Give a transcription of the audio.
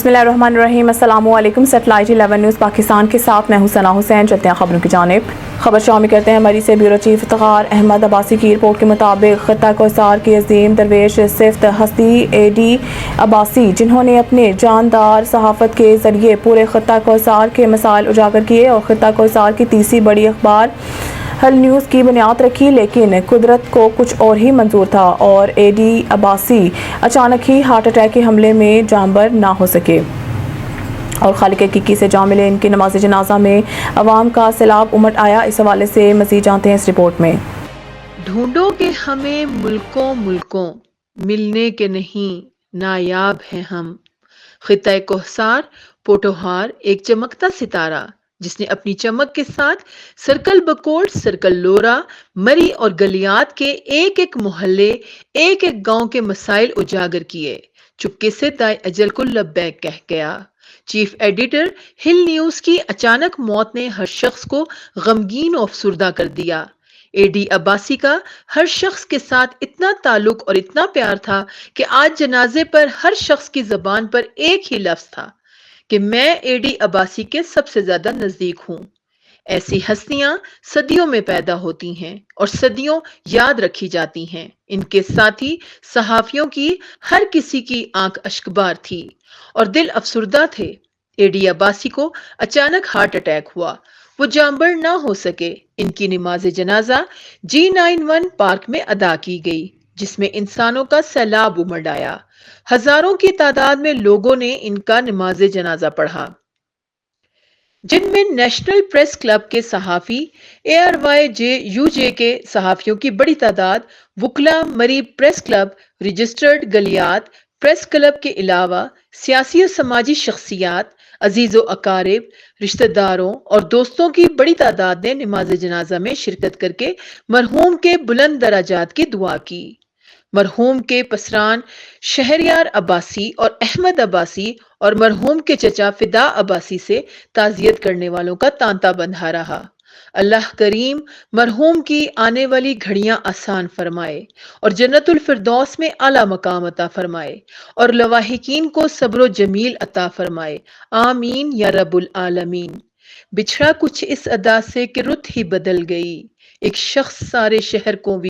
بسم اللہ الرحمن الرحیم، السلام علیکم۔ سیٹلائٹ 11 نیوز پاکستان کے ساتھ میں ہوں ثنا حسین۔ چلتے ہیں خبروں کی جانب۔ خبر شامل کرتے ہیں مری سے بیورو چیف افتخار احمد عباسی کی رپورٹ کے مطابق خطہ کوثر کی عظیم درویش صفت ہستی اے ڈی عباسی، جنہوں نے اپنے جاندار صحافت کے ذریعے پورے خطہ کوثر کے مسائل اجاگر کیے اور خطہ کوثر کی تیسری بڑی اخبار ہل نیوز کی بنیاد رکھی، لیکن قدرت کو کچھ اور ہی منظور تھا اور اے ڈی عباسی اچانک ہی ہارٹ اٹیک کے حملے میں جانبر نہ ہو سکے اور خالق حقیقی سے جان ملے۔ ان کی نماز جنازہ میں عوام کا سیلاب امٹ آیا۔ اس حوالے سے مزید جانتے ہیں اس رپورٹ میں۔ ڈھونڈو کہ ہمیں ملکوں ملنے کے نہیں نایاب ہیں ہم۔ خطہ کوثر پوٹوہار ایک چمکتا ستارہ جس نے اپنی چمک کے ساتھ سرکل بکوٹ، سرکل لورا، مری اور گلیات کے ایک ایک محلے، ایک ایک گاؤں کے مسائل اجاگر کیے۔ چپکے سے دائے اجل کو لبیک کہہ گیا۔ چیف ایڈیٹر ہل نیوز کی اچانک موت نے ہر شخص کو غمگین و افسردہ کر دیا۔ اے ڈی عباسی کا ہر شخص کے ساتھ اتنا تعلق اور اتنا پیار تھا کہ آج جنازے پر ہر شخص کی زبان پر ایک ہی لفظ تھا کہ میں اے ڈی عباسی کے سب سے زیادہ نزدیک ہوں۔ ایسی ہستیاں صدیوں میں پیدا ہوتی ہیں اور صدیوں یاد رکھی جاتی ہیں۔ ان کے ساتھی صحافیوں کی ہر کسی کی آنکھ اشکبار تھی اور دل افسردہ تھے۔ اے ڈی عباسی کو اچانک ہارٹ اٹیک ہوا، وہ جانبر نہ ہو سکے۔ ان کی نماز جنازہ G91 پارک میں ادا کی گئی، جس میں انسانوں کا سیلاب امڑ آیا۔ ہزاروں کی تعداد میں لوگوں نے ان کا نماز جنازہ پڑھا، جن میں نیشنل پریس کلب کے صحافی، ARYJUJ کے صحافیوں کی بڑی تعداد، وکلا، Murree press club, registered Galiyat press club کے علاوہ سیاسی و سماجی شخصیات، عزیز و اقارب، رشتہ داروں اور دوستوں کی بڑی تعداد نے نماز جنازہ میں شرکت کر کے مرحوم کے بلند درجات کی دعا کی۔ مرحوم کے پسران شہریار عباسی اور احمد عباسی اور مرحوم کے چچا فدا عباسی سے تعزیت کرنے والوں کا تانتا بندھا رہا۔ اللہ کریم مرحوم کی آنے والی گھڑیاں آسان فرمائے اور جنت الفردوس میں اعلیٰ مقام عطا فرمائے اور لواحقین کو صبر و جمیل عطا فرمائے، آمین یا رب العالمین۔ بچھڑا کچھ اس ادا سے کہ رت ہی بدل گئی، ایک شخص سارے شہر کو